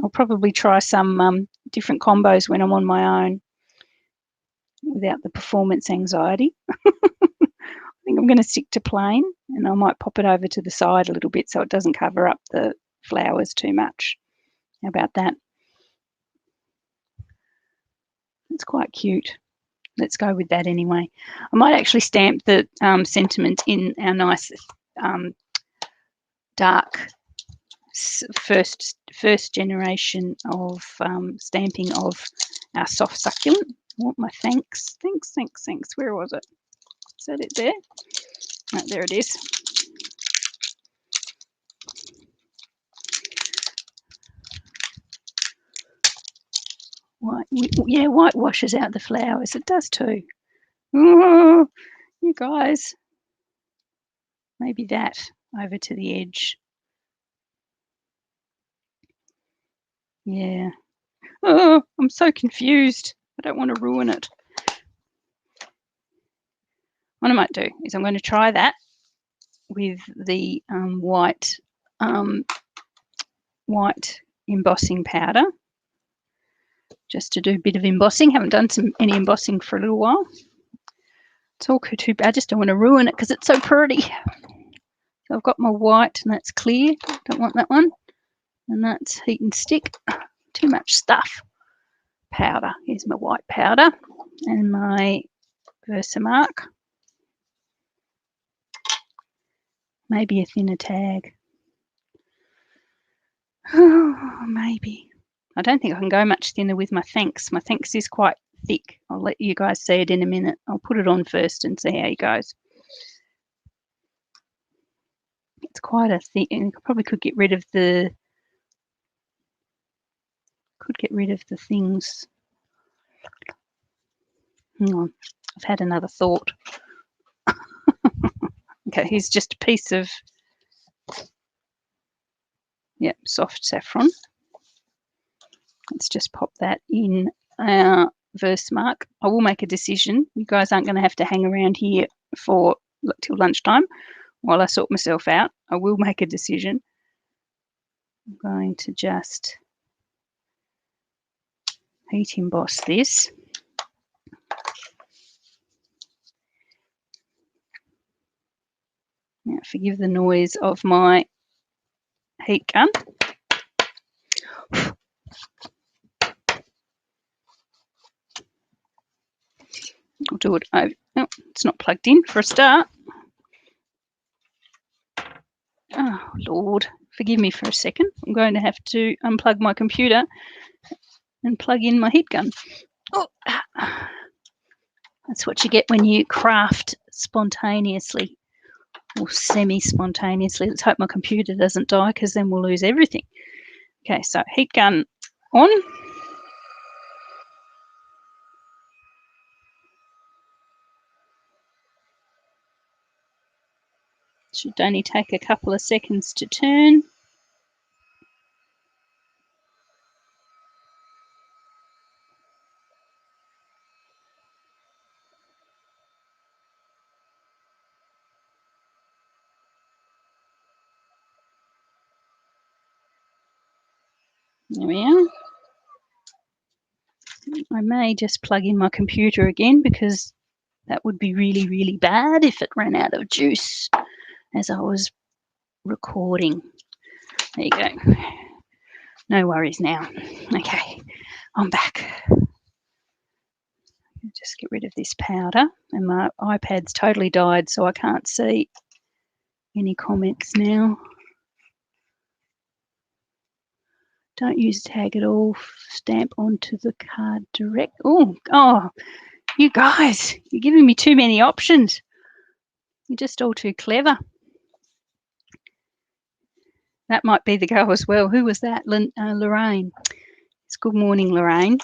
I'll probably try some different combos when I'm on my own without the performance anxiety. I think I'm going to stick to plain, and I might pop it over to the side a little bit so it doesn't cover up the flowers too much. How about that? It's quite cute. Let's go with that anyway. I might actually stamp the sentiment in our nice dark first generation of stamping of our soft succulent. I want my thanks. Where was it? Is that it there? Oh, there it is. White, yeah, white washes out the flowers. It does too. Oh, you guys. Maybe that over to the edge. Yeah. Oh, I'm so confused. I don't want to ruin it. What I might do is I'm going to try that with the white embossing powder, just to do a bit of embossing. Haven't done any embossing for a little while. It's all too bad. I just don't want to ruin it because it's so pretty. So I've got my white, and that's clear. Don't want that one. And that's heat and stick. Too much stuff. Powder. Here's my white powder and my Versamark. Maybe a thinner tag. Oh, maybe. I don't think I can go much thinner with my thanks. My thanks is quite thick. I'll let you guys see it in a minute. I'll put it on first and see how it goes. It's quite a thick, and probably could get rid of the things. Hang on, I've had another thought. Okay, here's just a piece of soft saffron. Let's just pop that in our Versamark. I will make a decision. You guys aren't going to have to hang around here for till lunchtime while I sort myself out. I will make a decision. I'm going to just heat emboss this. Now, forgive the noise of my heat gun. I'll do it over. Oh, it's not plugged in for a start. Oh, Lord. Forgive me for a second. I'm going to have to unplug my computer and plug in my heat gun. Oh, that's what you get when you craft spontaneously or semi-spontaneously. Let's hope my computer doesn't die, because then we'll lose everything. Okay, so heat gun on. Should only take a couple of seconds to turn. There we are. I may just plug in my computer again, because that would be really, really bad if it ran out of juice as I was recording. There you go. No worries now. Okay, I'm back. Just get rid of this powder, and my iPad's totally died, so I can't see any comments now. Don't use tag at all. Stamp onto the card direct. Oh, you guys, you're giving me too many options. You're just all too clever. That might be the go as well. Who was that? Lorraine. It's good morning, Lorraine.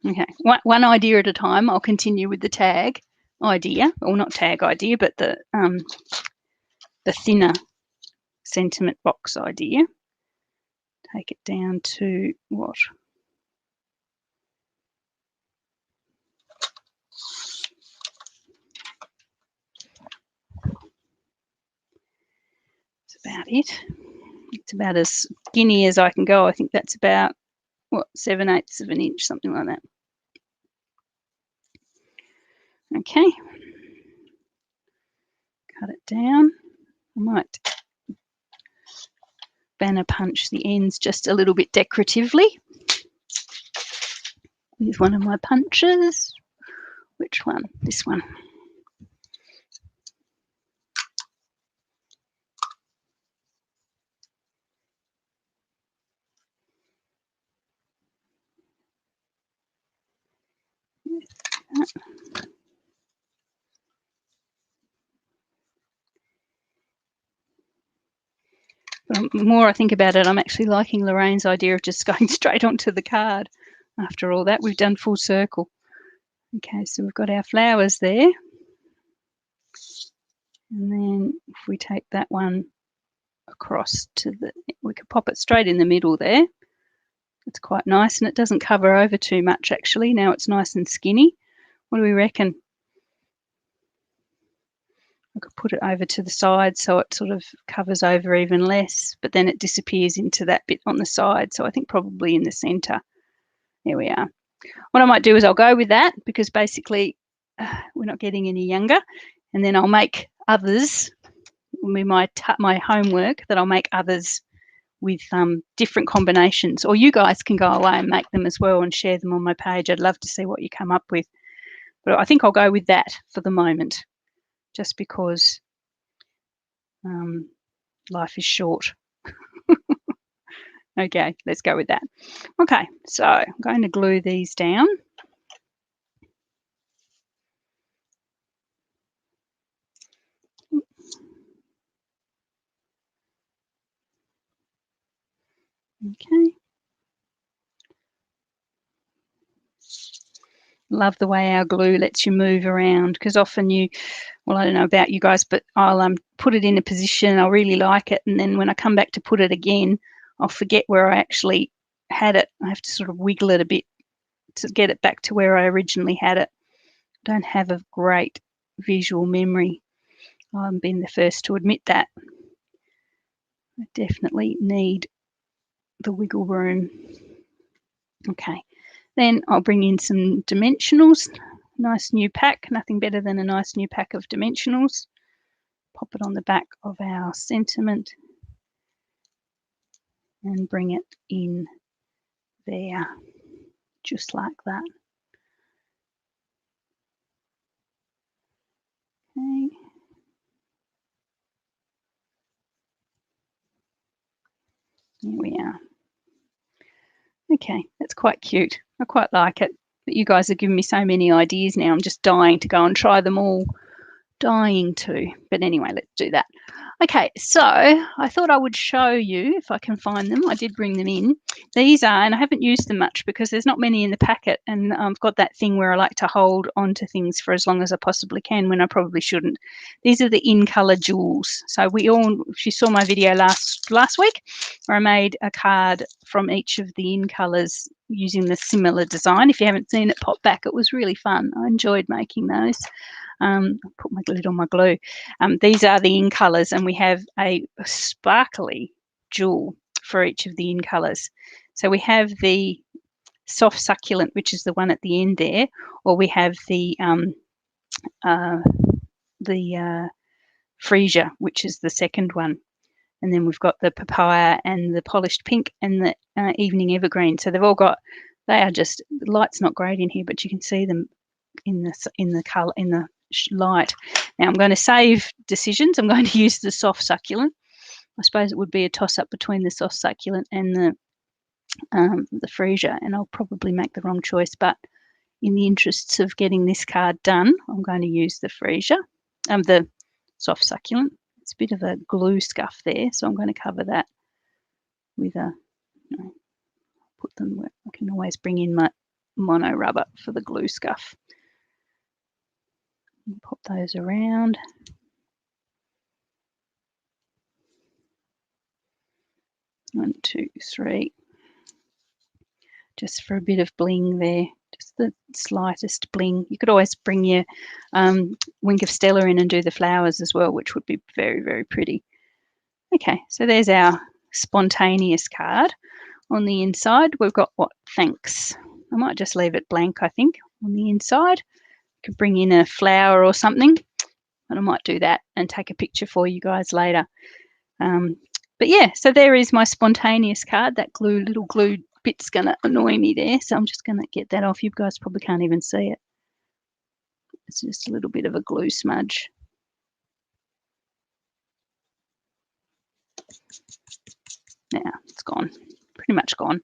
Okay, one idea at a time. I'll continue with the tag idea, or not tag idea, but the thinner sentiment box idea. Take it down to what? That's about it. It's about as skinny as I can go. I think that's about, what, 7/8 of an inch, something like that. Okay. Cut it down. I might banner punch the ends just a little bit decoratively with one of my punches. Which one? This one. But the more I think about it, I'm actually liking Lorraine's idea of just going straight onto the card. After all that, we've done full circle. Okay, so we've got our flowers there. And then if we take that one across to the, we could pop it straight in the middle there. It's quite nice, and it doesn't cover over too much actually. Now it's nice and skinny. What do we reckon? I could put it over to the side so it sort of covers over even less, but then it disappears into that bit on the side. So I think probably in the center. There we are. What I might do is I'll go with that because basically we're not getting any younger, and then I'll make others with my homework, that I'll make others with different combinations, or you guys can go away and make them as well and share them on my page. I'd love to see what you come up with, but I think I'll go with that for the moment, just because life is short. Okay, let's go with that. Okay, so I'm going to glue these down. Okay. Love the way our glue lets you move around, because often well, I don't know about you guys, but I'll put it in a position, I'll really like it, and then when I come back to put it again, I'll forget where I actually had it. I have to sort of wiggle it a bit to get it back to where I originally had it. I don't have a great visual memory. I've been the first to admit that. I definitely need the wiggle room. Okay, then I'll bring in some dimensionals. Nice new pack, nothing better than a nice new pack of dimensionals. Pop it on the back of our sentiment and bring it in there, just like that. Okay. There we are. Okay, that's quite cute. I quite like it. But you guys have given me so many ideas now. I'm just dying to go and try them all. Dying to. But anyway, let's do that. Okay, so I thought I would show you, if I can find them. I did bring them in. These are, and I haven't used them much because there's not many in the packet, and I've got that thing where I like to hold onto things for as long as I possibly can when I probably shouldn't. These are the in-colour jewels. So if you saw my video last week, where I made a card from each of the in-colours using the similar design. If you haven't seen it, pop back. It was really fun. I enjoyed making those. I'll put my lid on my glue. These are the in colours, and we have a sparkly jewel for each of the in colours. So we have the soft succulent, which is the one at the end there, or we have the freesia, which is the second one. And then we've got the papaya and the polished pink and the evening evergreen. So they are just, the light's not great in here, but you can see them in the color, in the light. Now I'm going to save decisions. I'm going to use the soft succulent. I suppose it would be a toss-up between the soft succulent and the freesia, and I'll probably make the wrong choice, but in the interests of getting this card done, I'm going to use the freesia, the soft succulent. It's a bit of a glue scuff there, so I'm going to cover that with put them where I can always bring in my mono rubber for the glue scuff. Pop those around. One, two, three. Just for a bit of bling there, just the slightest bling. You could always bring your wing of Stella in and do the flowers as well, which would be very, very pretty. Okay, so there's our spontaneous card. On the inside, we've got what? Thanks. I might just leave it blank, I think, on the inside. Could bring in a flower or something, and I might do that and take a picture for you guys later. But yeah, so there is my spontaneous card. That little glue bit's going to annoy me there, so I'm just going to get that off. You guys probably can't even see it. It's just a little bit of a glue smudge. Now it's gone. Pretty much gone.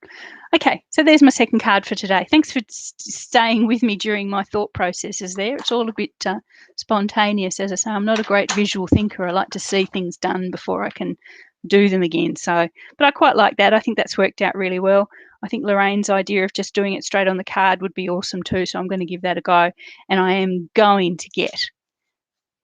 Okay, so there's my second card for today. Thanks for staying with me during my thought processes there. It's all a bit spontaneous. As I say, I'm not a great visual thinker. I like to see things done before I can do them again. So, but I quite like that. I think that's worked out really well. I think Lorraine's idea of just doing it straight on the card would be awesome too. So I'm going to give that a go. And I am going to get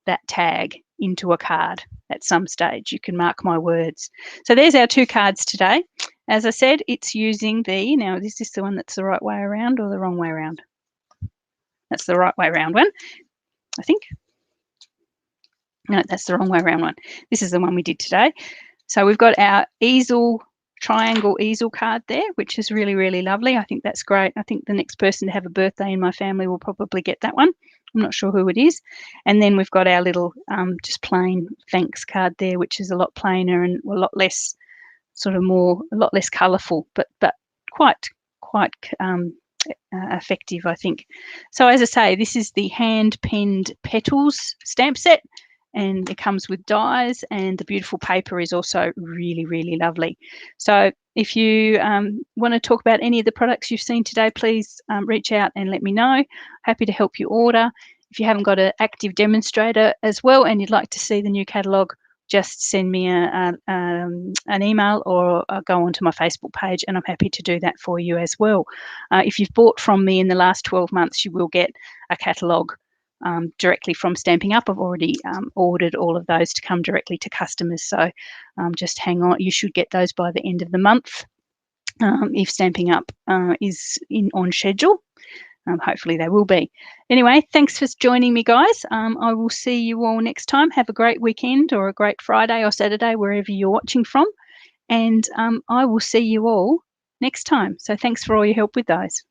that tag into a card at some stage. You can mark my words. So there's our two cards today. As I said, it's using now is this the one that's the right way around or the wrong way around? That's the right way around one, I think. No, that's the wrong way around one. This is the one we did today. So we've got our easel, triangle easel card there, which is really, really lovely. I think that's great. I think the next person to have a birthday in my family will probably get that one. I'm not sure who it is. And then we've got our little just plain thanks card there, which is a lot plainer and a lot less a lot less colourful, but quite effective, I think. So as I say, this is the hand-penned Petals stamp set, and it comes with dies, and the beautiful paper is also really, really lovely. So if you want to talk about any of the products you've seen today, please reach out and let me know. Happy to help you order. If you haven't got an active demonstrator as well and you'd like to see the new catalogue, just send me an email or go onto my Facebook page, and I'm happy to do that for you as well. If you've bought from me in the last 12 months, you will get a catalogue directly from Stampin' Up. I've already ordered all of those to come directly to customers, so just hang on. You should get those by the end of the month if Stampin' Up is on schedule. Hopefully they will be. Anyway, thanks for joining me, guys. I will see you all next time. Have a great weekend or a great Friday or Saturday, wherever you're watching from. And I will see you all next time. So thanks for all your help with those.